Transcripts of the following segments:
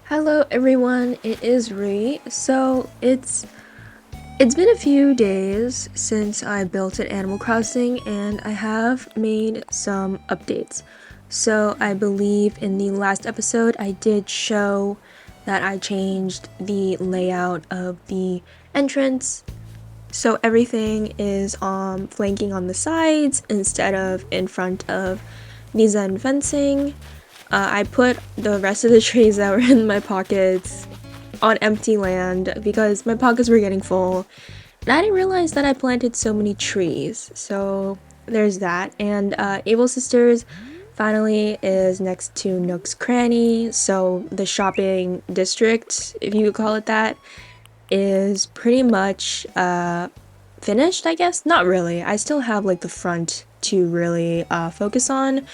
Hello everyone, it is Ree. So it's been a few days since I built an Animal Crossing and I have made some updates. So I believe in the last episode I did show that I changed the layout of the entrance. So everything is flanking on the sides instead of in front of the Zen fencing. I put the rest of the trees that were in my pockets on empty land because my pockets were getting full. And I didn't realize that I planted so many trees. So there's that. And Able Sisters finally is next to Nook's Cranny. So the shopping district, if you could call it that, is pretty much finished, I guess. Not really. I still have like the front to really focus on.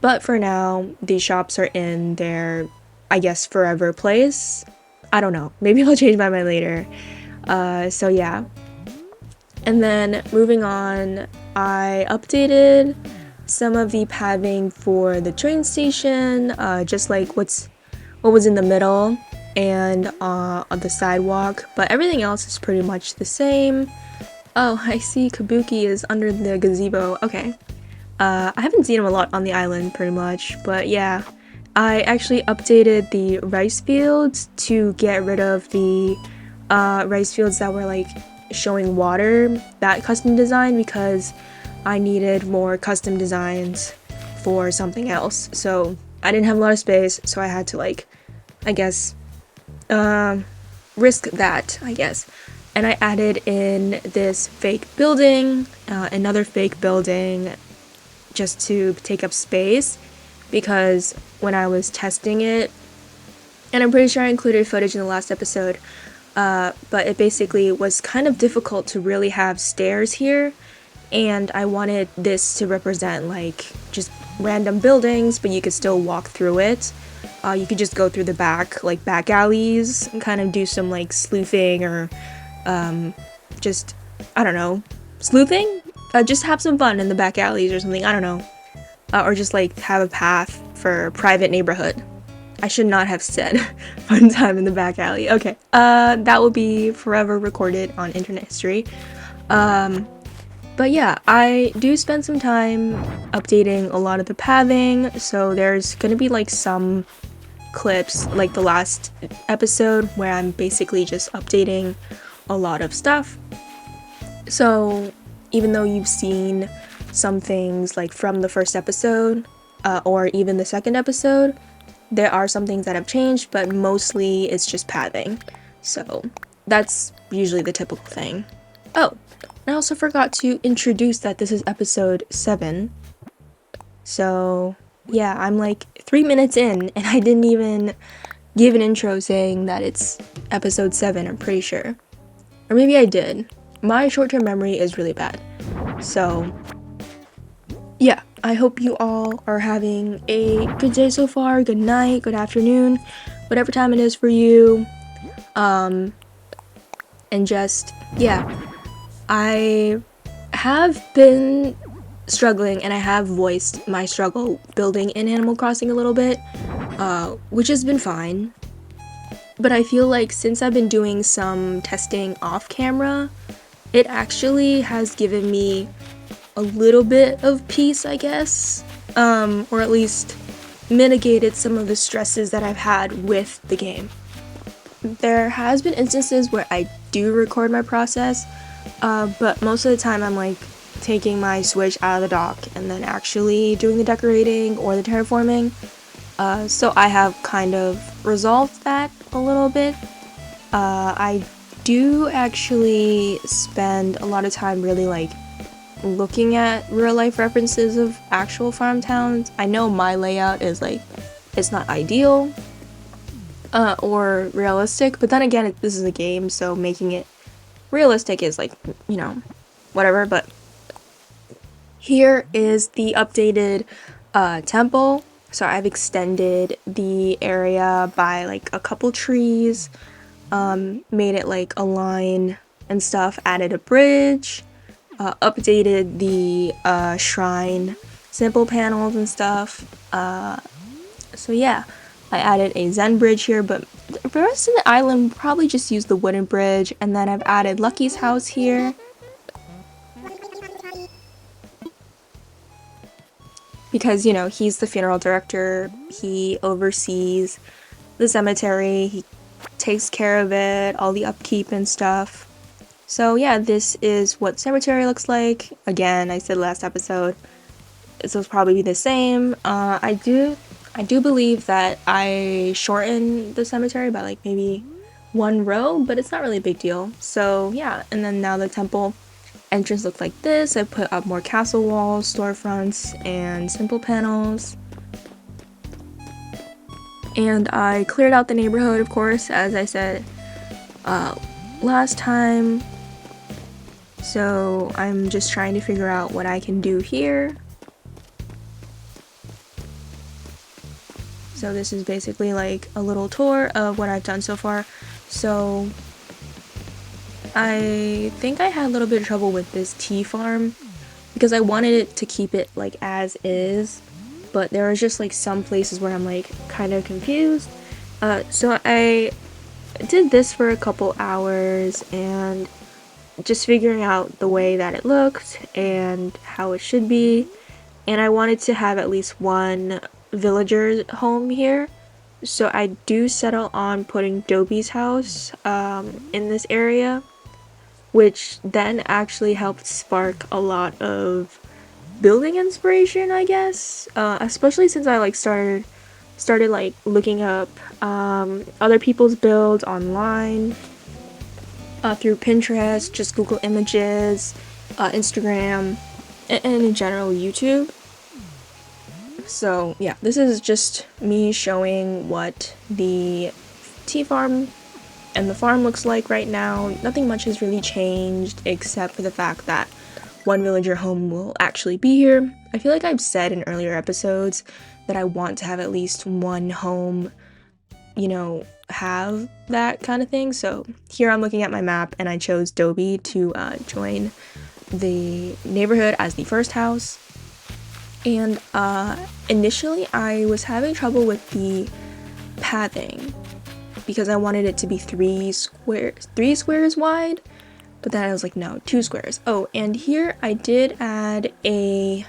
But for now, these shops are in their, I guess, forever place. I don't know. Maybe I'll change my mind later. So yeah. And then moving on, I updated some of the pathing for the train station, just like what was in the middle and on the sidewalk. But everything else is pretty much the same. Oh, I see Kabuki is under the gazebo. Okay. I haven't seen him a lot on the island, pretty much, but yeah. I actually updated the rice fields to get rid of the rice fields that were like showing water, that custom design, because I needed more custom designs for something else. So I didn't have a lot of space, so I had to like, I guess, risk that, I guess. And I added in this fake building, another fake building, just to take up space, because when I was testing it, and I'm pretty sure I included footage in the last episode, but it basically was kind of difficult to really have stairs here, and I wanted this to represent like just random buildings, but you could still walk through it. You could just go through the back alleys and kind of do some like sleuthing or just, I don't know, sleuthing? Just have some fun in the back alleys or something, I don't know. Or just like have a path for private neighborhood. I should not have said fun time in the back alley. Okay, that will be forever recorded on internet history. But yeah, I do spend some time updating a lot of the pathing, so there's gonna be like some clips like the last episode where I'm basically just updating a lot of stuff. So even though you've seen some things like from the first episode or even the second episode, there are some things that have changed, but mostly it's just pathing. So that's usually the typical thing. Oh, I also forgot to introduce that this is episode 7. So yeah, I'm like 3 minutes in and I didn't even give an intro saying that it's episode 7, I'm pretty sure. Or maybe I did. My short-term memory is really bad. So yeah, I hope you all are having a good day so far, good night, good afternoon, whatever time it is for you. And just, yeah, I have been struggling and I have voiced my struggle building in Animal Crossing a little bit, which has been fine. But I feel like since I've been doing some testing off camera, it actually has given me a little bit of peace, I guess, or at least mitigated some of the stresses that I've had with the game. There has been instances where I do record my process, but most of the time I'm like taking my Switch out of the dock and then actually doing the decorating or the terraforming. So I have kind of resolved that a little bit. I do actually spend a lot of time really like looking at real life references of actual farm towns. I know my layout is like, it's not ideal or realistic, but then again, this is a game, so making it realistic is like, you know, whatever. But here is the updated temple. So I've extended the area by like a couple trees, made it like a line and stuff, added a bridge, updated the shrine simple panels and stuff. So yeah, I added a Zen bridge here, but the rest of the island, we'll probably just use the wooden bridge, and then I've added Lucky's house here. Because, you know, he's the funeral director, he oversees the cemetery, he takes care of it, all the upkeep and stuff. So yeah, this is what cemetery looks like. Again, I said last episode, this will probably be the same. I do believe that I shortened the cemetery by like maybe 1 row, but it's not really a big deal. So yeah, and then now the temple entrance looks like this. I put up more castle walls, storefronts, and simple panels. And I cleared out the neighborhood, of course, as I said last time. So I'm just trying to figure out what I can do here. So this is basically like a little tour of what I've done so far. So I think I had a little bit of trouble with this tea farm because I wanted it to keep it like as is, but there was just like some places where I'm like kind of confused. So I did this for a couple hours and just figuring out the way that it looked and how it should be. And I wanted to have at least one villager home here. So I do settle on putting Dobie's house in this area, which then actually helped spark a lot of building inspiration, I guess. Especially since I like started like looking up other people's builds online through Pinterest, just Google Images, Instagram, and in general YouTube. So yeah, this is just me showing what the tea farm and the farm looks like right now. Nothing much has really changed except for the fact that one villager home will actually be here. I feel like I've said in earlier episodes that I want to have at least one home, you know, have that kind of thing. So here I'm looking at my map and I chose Dobie to join the neighborhood as the first house. And initially I was having trouble with the pathing because I wanted it to be 3 squares wide, but then I was like, no, 2 squares. Oh, and here I did add a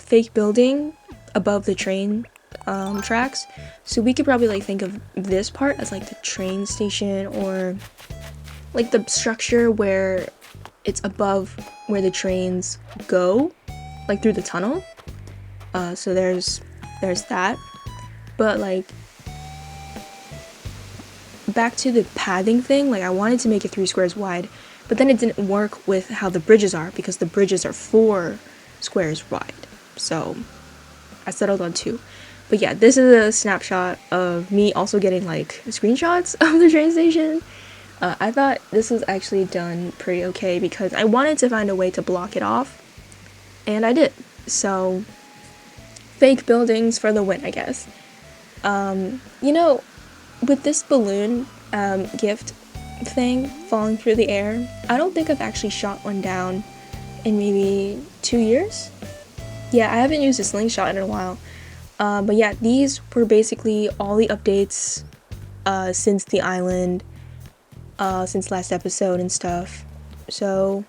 fake building above the train tracks, so we could probably like think of this part as like the train station, or like the structure where it's above where the trains go, like through the tunnel. So there's that. But like back to the pathing thing, like I wanted to make it 3 squares wide, but then it didn't work with how the bridges are because the bridges are 4 squares wide. So I settled on 2. But yeah, this is a snapshot of me also getting like screenshots of the train station. I thought this was actually done pretty okay because I wanted to find a way to block it off, and I did. So fake buildings for the win, I guess. You know, with this balloon gift thing falling through the air, I don't think I've actually shot one down in maybe 2 years. Yeah, I haven't used a slingshot in a while. But yeah, these were basically all the updates since the island, since last episode and stuff. So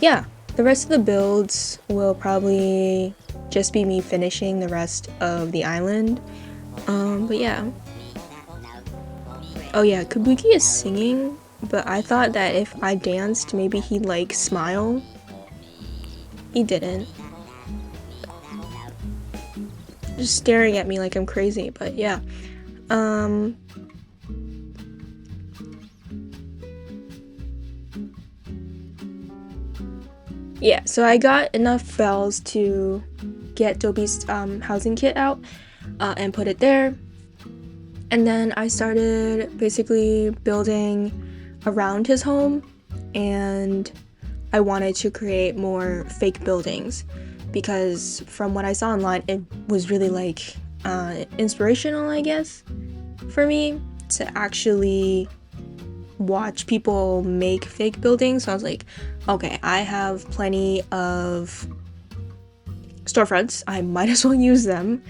yeah, the rest of the builds will probably just be me finishing the rest of the island. But yeah. Oh yeah, Kabuki is singing, but I thought that if I danced, maybe he'd like smile. He didn't. Just staring at me like I'm crazy, but yeah. Yeah, so I got enough bells to get Dobie's housing kit out and put it there. And then I started basically building around his home, and I wanted to create more fake buildings because from what I saw online, it was really like inspirational, I guess, for me to actually watch people make fake buildings. So I was like, okay, I have plenty of storefronts, I might as well use them.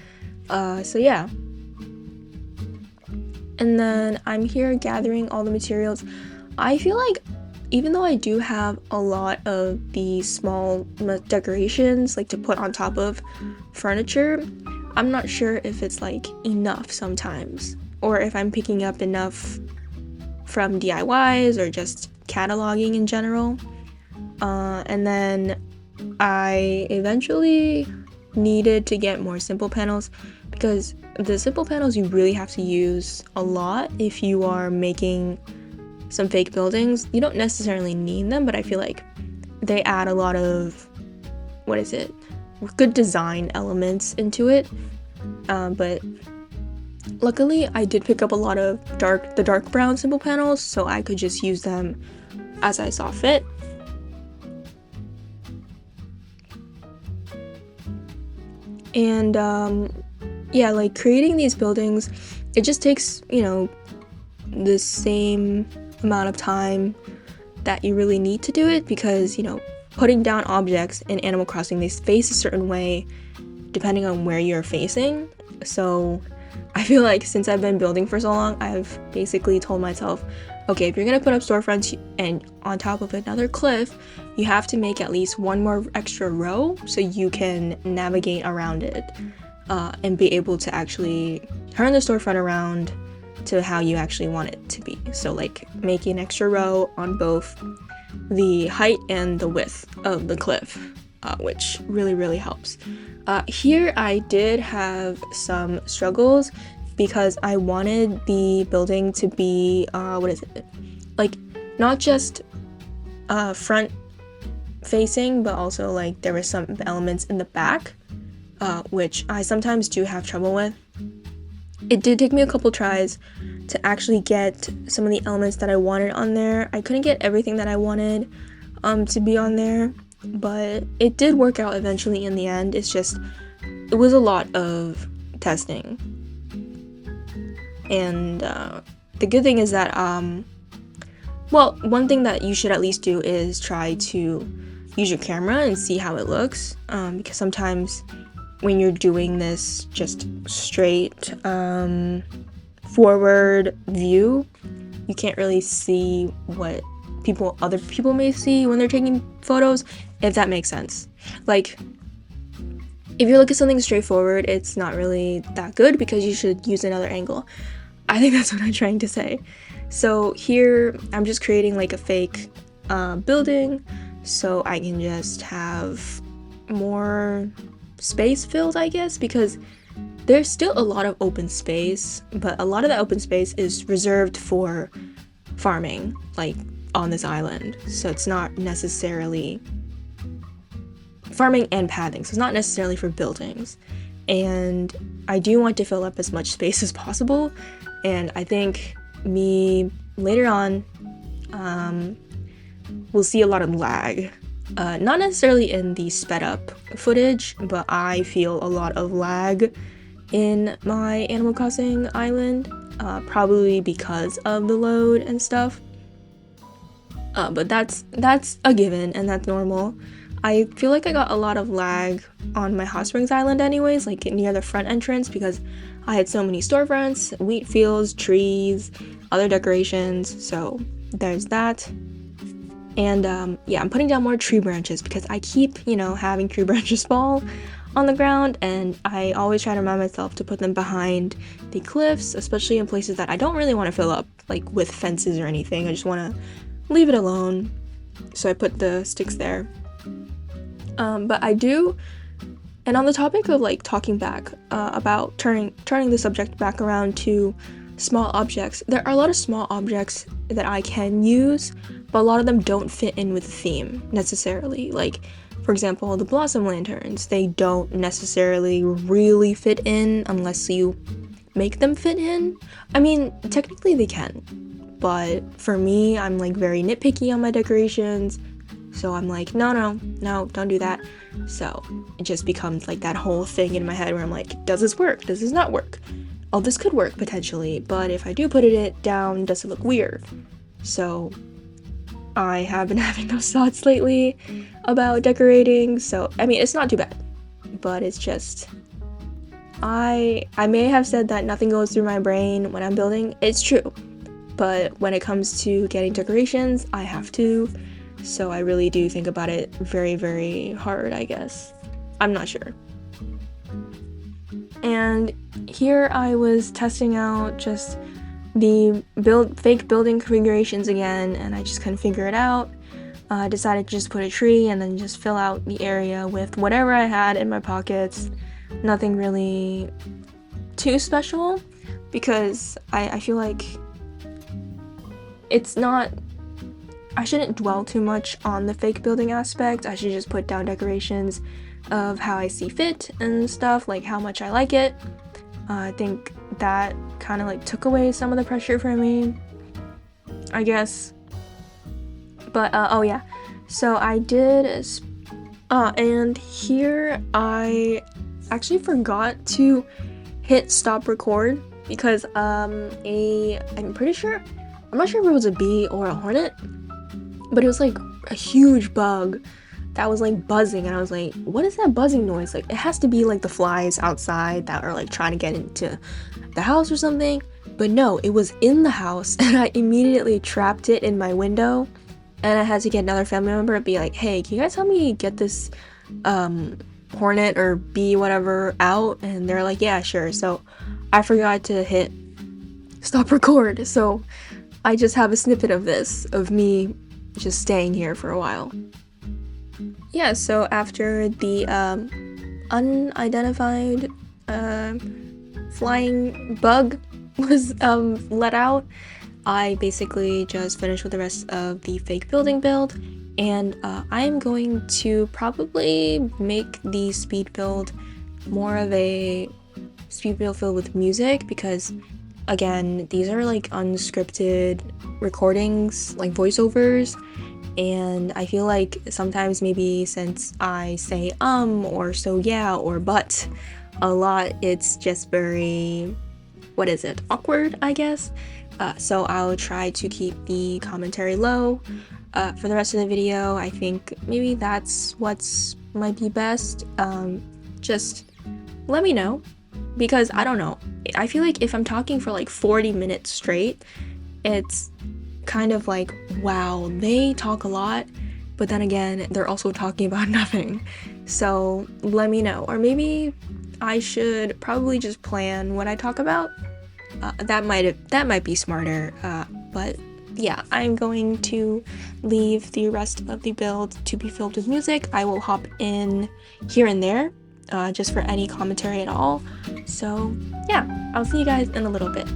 So yeah. And then I'm here gathering all the materials. I feel like even though I do have a lot of the small decorations like to put on top of furniture, I'm not sure if it's like enough sometimes, or if I'm picking up enough from DIYs or just cataloging in general. And then I eventually needed to get more simple panels, because the simple panels you really have to use a lot if you are making some fake buildings. You don't necessarily need them, but I feel like they add a lot of, good design elements into it. But luckily I did pick up a lot of the dark brown simple panels, so I could just use them as I saw fit. And yeah, like creating these buildings, it just takes, the same amount of time that you really need to do it, because, putting down objects in Animal Crossing, they face a certain way depending on where you're facing. So I feel like since I've been building for so long, I've basically told myself, okay, if you're gonna put up storefronts and on top of another cliff, you have to make at least one more extra row so you can navigate around it, and be able to actually turn the storefront around to how you actually want it to be. So like making an extra row on both the height and the width of the cliff, which really helps. Here I did have some struggles because I wanted the building to be like not just front facing, but also like there were some elements in the back, which I sometimes do have trouble with. It did take me a couple tries to actually get some of the elements that I wanted on there. I couldn't get everything that I wanted to be on there, but it did work out eventually in the end. It was a lot of testing. And the good thing is that, one thing that you should at least do is try to use your camera and see how it looks, because sometimes when you're doing this just straight forward view, you can't really see what other people may see when they're taking photos, if that makes sense. Like, if you look at something straightforward, it's not really that good because you should use another angle. I think that's what I'm trying to say. So here, I'm just creating like a fake building so I can just have more space filled, I guess, because there's still a lot of open space, but a lot of that open space is reserved for farming, like on this island. So it's not necessarily farming and pathing, so it's not necessarily for buildings. And I do want to fill up as much space as possible, and I think later on we'll see a lot of lag. Not necessarily in the sped up footage, but I feel a lot of lag in my Animal Crossing island, probably because of the load and stuff. But that's a given, and that's normal. I feel like I got a lot of lag on my Hot Springs Island anyways, like near the front entrance, because I had so many storefronts, wheat fields, trees, other decorations, so there's that. And I'm putting down more tree branches because I keep, having tree branches fall on the ground, and I always try to remind myself to put them behind the cliffs, especially in places that I don't really want to fill up, like with fences or anything. I just want to leave it alone. So I put the sticks there. But I do, and on the topic of like talking back about turning the subject back around to small objects, there are a lot of small objects that I can use, but a lot of them don't fit in with the theme necessarily. Like, for example, the blossom lanterns, they don't necessarily really fit in unless you make them fit in. I mean, technically they can, but for me, I'm like very nitpicky on my decorations, so I'm like, no, don't do that. So it just becomes like that whole thing in my head where I'm like, does this work? Does this not work? Oh, this could work potentially, but if I do put it down, does it look weird? So I have been having those thoughts lately about decorating. So, I mean, it's not too bad, but it's just, I may have said that nothing goes through my brain when I'm building. It's true. But when it comes to getting decorations, I have to. So I really do think about it very, very hard, I guess. I'm not sure. And here I was testing out just the fake building configurations again, and I just couldn't figure it out. I decided to just put a tree and then just fill out the area with whatever I had in my pockets. Nothing really too special, because I feel like it's not, I shouldn't dwell too much on the fake building aspect. I should just put down decorations of how I see fit and stuff, like how much I like it. I think that kind of like took away some of the pressure from me, I guess. But oh yeah, so I did and here I actually forgot to hit stop record because I'm pretty sure, I'm not sure if it was a bee or a hornet, but it was like a huge bug that was like buzzing, and I was like, what is that buzzing noise? Like, it has to be like the flies outside that are like trying to get into the house or something. But no, it was in the house, and I immediately trapped it in my window, and I had to get another family member and be like, hey, can you guys help me get this hornet or bee, whatever, out? And they're like, yeah, sure. So I forgot to hit stop record, so I just have a snippet of this, of me just staying here for a while. Yeah, so after the unidentified flying bug was let out, I basically just finished with the rest of the fake building build, and I am going to probably make the speed build more of a speed build filled with music, because again, these are like unscripted recordings, like voiceovers, and I feel like sometimes maybe since I say or so yeah or but a lot, it's just very, awkward, I guess. So I'll try to keep the commentary low for the rest of the video. I think maybe that's what's might be best. Just let me know, because I don't know. I feel like if I'm talking for like 40 minutes straight, it's kind of like, wow, they talk a lot, but then again, they're also talking about nothing. So let me know. Or maybe I should probably just plan what I talk about. That might be smarter. But yeah, I'm going to leave the rest of the build to be filled with music. I will hop in here and there, just for any commentary at all. So yeah, I'll see you guys in a little bit.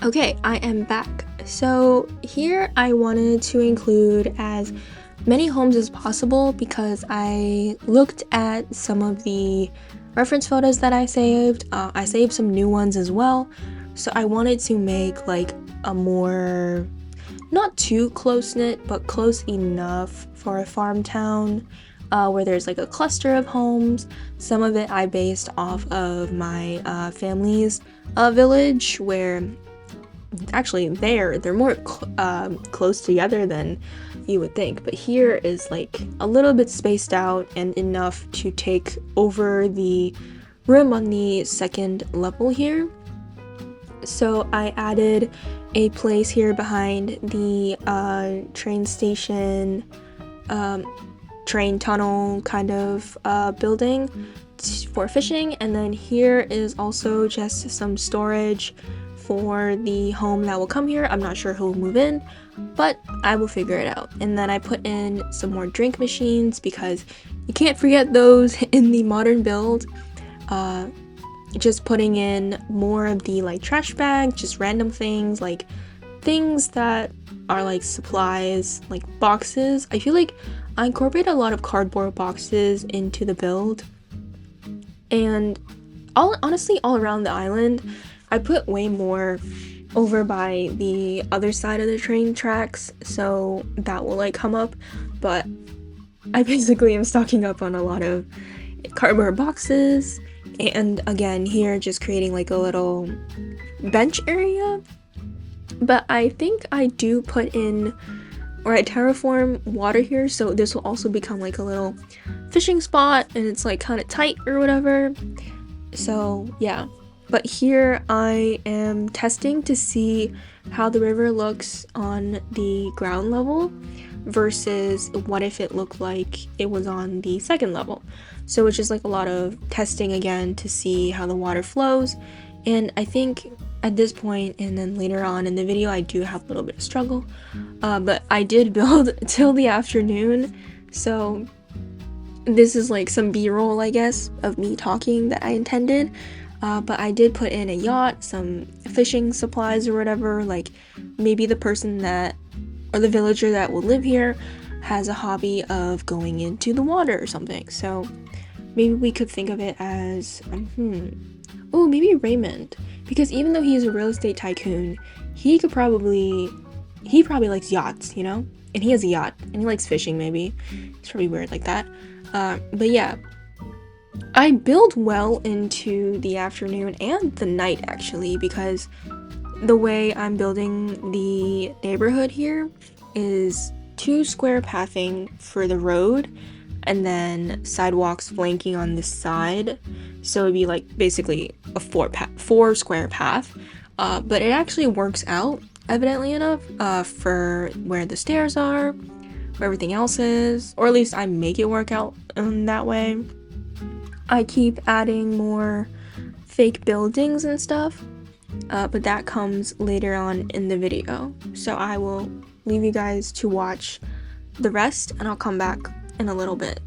Okay, I am back. So here I wanted to include as many homes as possible because I looked at some of the reference photos that I saved. I saved some new ones as well. So I wanted to make like a more, not too close-knit, but close enough for a farm town where there's like a cluster of homes. Some of it I based off of my family's village, where actually they're more close together than you would think, but here is like a little bit spaced out and enough to take over the room on the second level here. So I added a place here behind the train station, train tunnel kind of building for fishing, and then here is also just some storage for the home that will come here. I'm not sure who will move in, but I will figure it out. And then I put in some more drink machines because you can't forget those in the modern build. Just putting in more of the like trash bag, just random things, like things that are like supplies, like boxes. I feel like I incorporate a lot of cardboard boxes into the build. And honestly, all around the island, I put way more over by the other side of the train tracks, so that will like come up, but I basically am stocking up on a lot of cardboard boxes, and again here just creating like a little bench area. But I think I do put in, or I terraform water here, so this will also become like a little fishing spot, and it's like kind of tight or whatever. So yeah. But here I am testing to see how the river looks on the ground level versus what if it looked like it was on the second level. So it's just like a lot of testing again to see how the water flows. And I think at this point, and then later on in the video, I do have a little bit of struggle. But I did build till the afternoon. So this is like some B-roll, I guess, of me talking that I intended. But I did put in a yacht, some fishing supplies or whatever, like maybe the person that, or the villager that will live here has a hobby of going into the water or something. So maybe we could think of it as, oh, maybe Raymond. Because even though he is a real estate tycoon, he probably likes yachts, you know? And he has a yacht, and he likes fishing maybe. It's probably weird like that. But yeah. I build well into the afternoon and the night actually, because the way I'm building the neighborhood here is 2 square pathing for the road and then sidewalks flanking on this side. So it'd be like basically a 4 square path. But it actually works out, evidently enough, for where the stairs are, where everything else is, or at least I make it work out in that way. I keep adding more fake buildings and stuff, but that comes later on in the video. So I will leave you guys to watch the rest, and I'll come back in a little bit.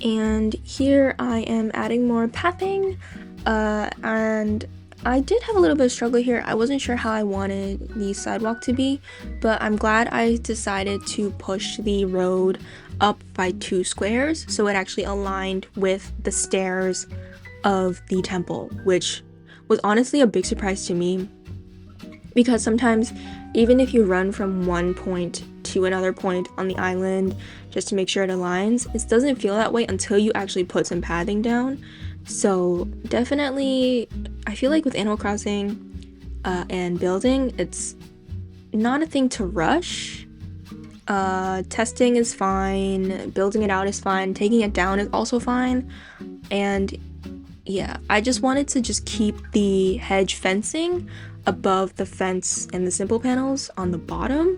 And here I am adding more pathing, and I did have a little bit of struggle here. I wasn't sure how I wanted the sidewalk to be, but I'm glad I decided to push the road up by 2 squares so it actually aligned with the stairs of the temple, which was honestly a big surprise to me, because sometimes even if you run from one point to another point on the island just to make sure it aligns, it doesn't feel that way until you actually put some pathing down. So definitely, I feel like with Animal Crossing and building, it's not a thing to rush. Testing is fine, building it out is fine, taking it down is also fine, and yeah, I just wanted to just keep the hedge fencing above the fence and the simple panels on the bottom,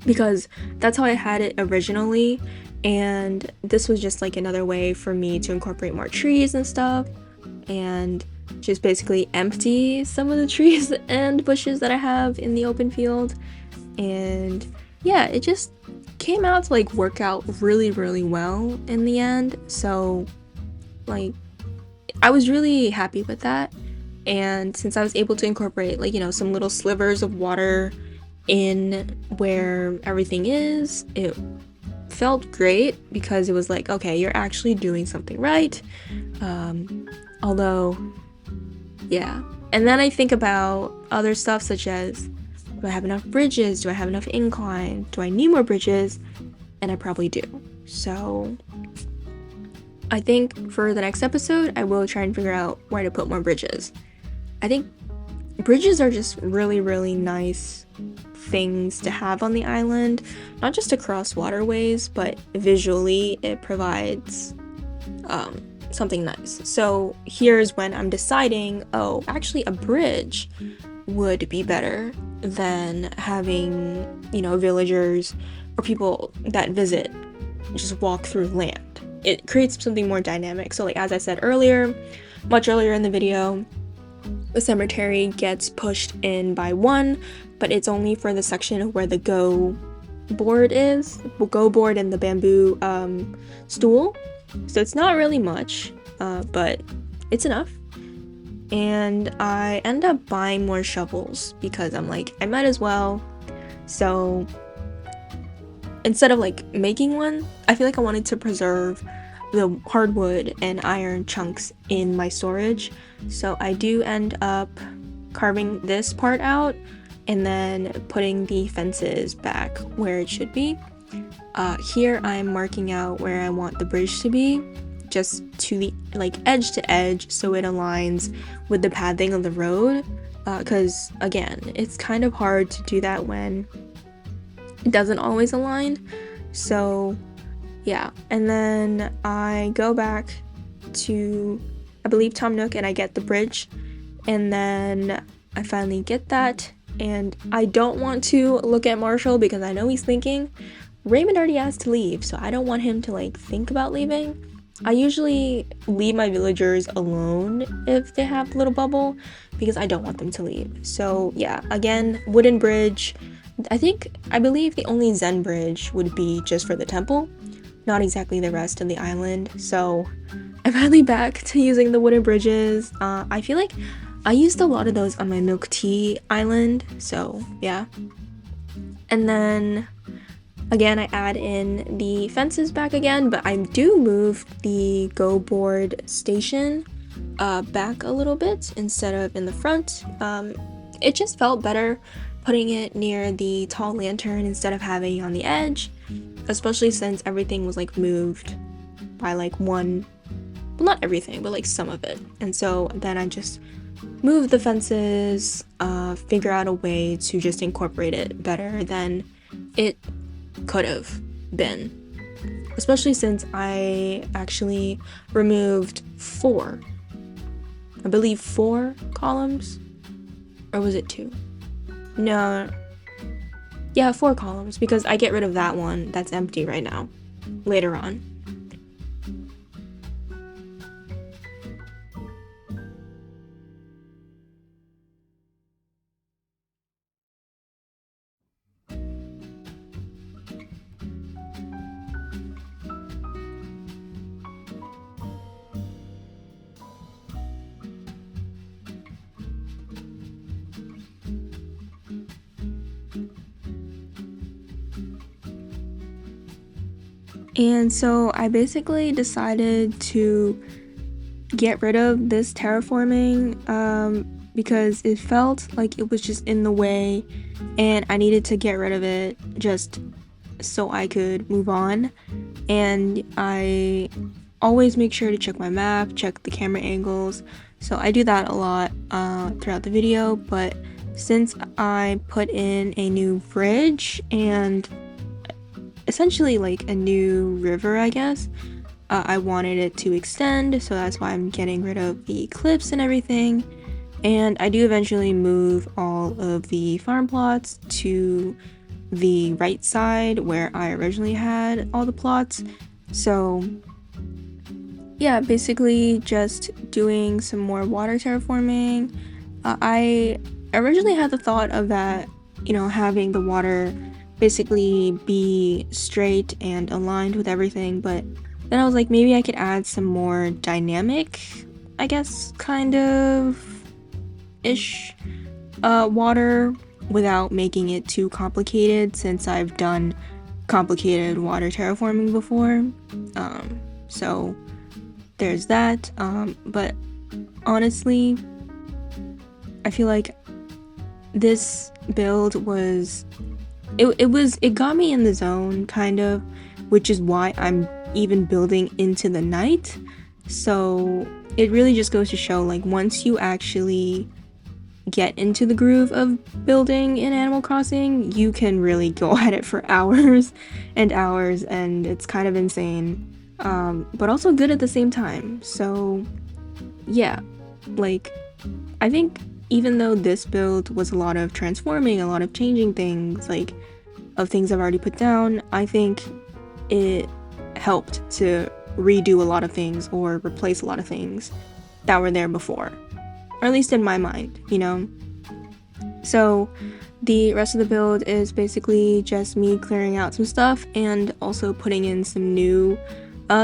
because that's how I had it originally, and this was just like another way for me to incorporate more trees and stuff, and just basically empty some of the trees and bushes that I have in the open field. And yeah, it just came out to like work out really, really well in the end. So like, I was really happy with that. And since I was able to incorporate like, you know, some little slivers of water in where everything is, it felt great because it was like, okay, you're actually doing something right. Although, yeah. And then I think about other stuff such as, do I have enough bridges? Do I have enough incline? Do I need more bridges? And I probably do. So I think for the next episode, I will try and figure out where to put more bridges. I think bridges are just really, really nice things to have on the island, not just to cross waterways, but visually it provides something nice. So here's when I'm deciding, oh, actually a bridge would be better than having, you know, villagers or people that visit just walk through land. It creates something more dynamic. So like, as I said earlier, much earlier in the video, the cemetery gets pushed in by 1, but it's only for the section of where the go board is, go board and the bamboo stool. So it's not really much, but it's enough. And I end up buying more shovels because I'm like, I might as well. So instead of like making one, I feel like I wanted to preserve the hardwood and iron chunks in my storage. So I do end up carving this part out and then putting the fences back where it should be. Here I'm marking out where I want the bridge to be, just to the like edge to edge so it aligns with the pathing of the road, because again, it's kind of hard to do that when it doesn't always align. So yeah, and then I go back to, I believe, Tom Nook, and I get the bridge, and then I finally get that, and I don't want to look at Marshall because I know he's thinking. Raymond already asked to leave, so I don't want him to like think about leaving. I usually leave my villagers alone if they have a little bubble because I don't want them to leave. So yeah, again, wooden bridge. I believe the only Zen bridge would be just for the temple, not exactly the rest of the island. So I'm finally back to using the wooden bridges. I feel like I used a lot of those on my milk tea island, so yeah. And then again, I add in the fences back again, but I do move the go board station back a little bit instead of in the front. It just felt better putting it near the tall lantern instead of having it on the edge, especially since everything was like moved by like one, well, not everything, but like some of it. And so then I just move the fences, figure out a way to just incorporate it better than it could have been, especially since I actually removed 4, I believe 4 columns, or was it 2? No, yeah, 4 columns, because I get rid of that one that's empty right now later on. And so I basically decided to get rid of this terraforming because it felt like it was just in the way and I needed to get rid of it just so I could move on. And I always make sure to check my map, check the camera angles, so I do that a lot throughout the video. But since I put in a new bridge and essentially like a new river, I guess, I wanted it to extend, so that's why I'm getting rid of the cliffs and everything. And I do eventually move all of the farm plots to the right side where I originally had all the plots. So yeah, basically just doing some more water terraforming. I originally had the thought of that, having the water basically be straight and aligned with everything, but then I was like, maybe I could add some more dynamic, I guess, kind of ish water without making it too complicated, since I've done complicated water terraforming before. So there's that. But honestly, I feel like this build was it got me in the zone, kind of, which is why I'm even building into the night. So it really just goes to show, like, once you actually get into the groove of building in Animal Crossing, you can really go at it for hours and hours, and it's kind of insane, but also good at the same time. So yeah, like, I think even though this build was a lot of transforming, a lot of changing things, like, of things I've already put down, I think it helped to redo a lot of things or replace a lot of things that were there before, or at least in my mind, So the rest of the build is basically just me clearing out some stuff and also putting in some new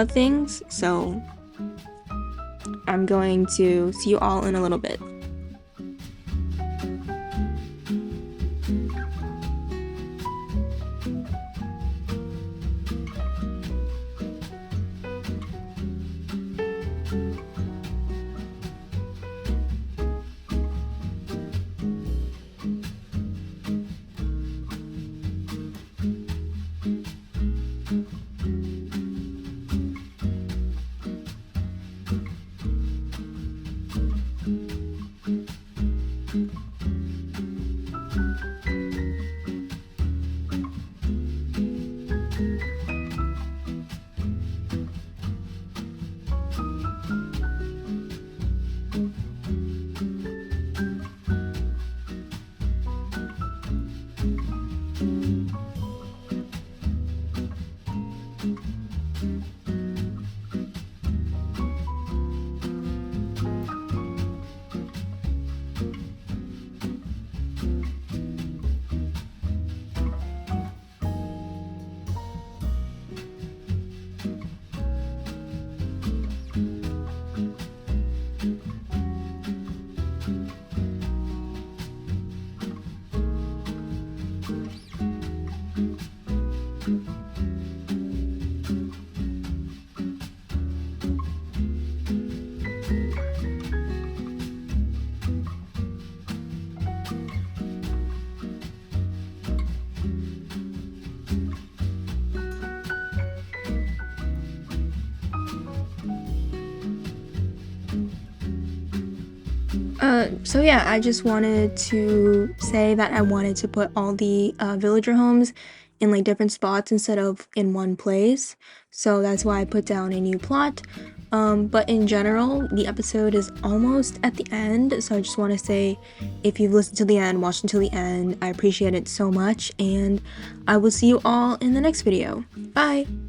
things. So I'm going to see you all in a little bit. So yeah, I just wanted to say that I wanted to put all the villager homes in like different spots instead of in one place. So that's why I put down a new plot. But in general, the episode is almost at the end. So I just want to say, if you've listened to the end, watched until the end, I appreciate it so much. And I will see you all in the next video. Bye!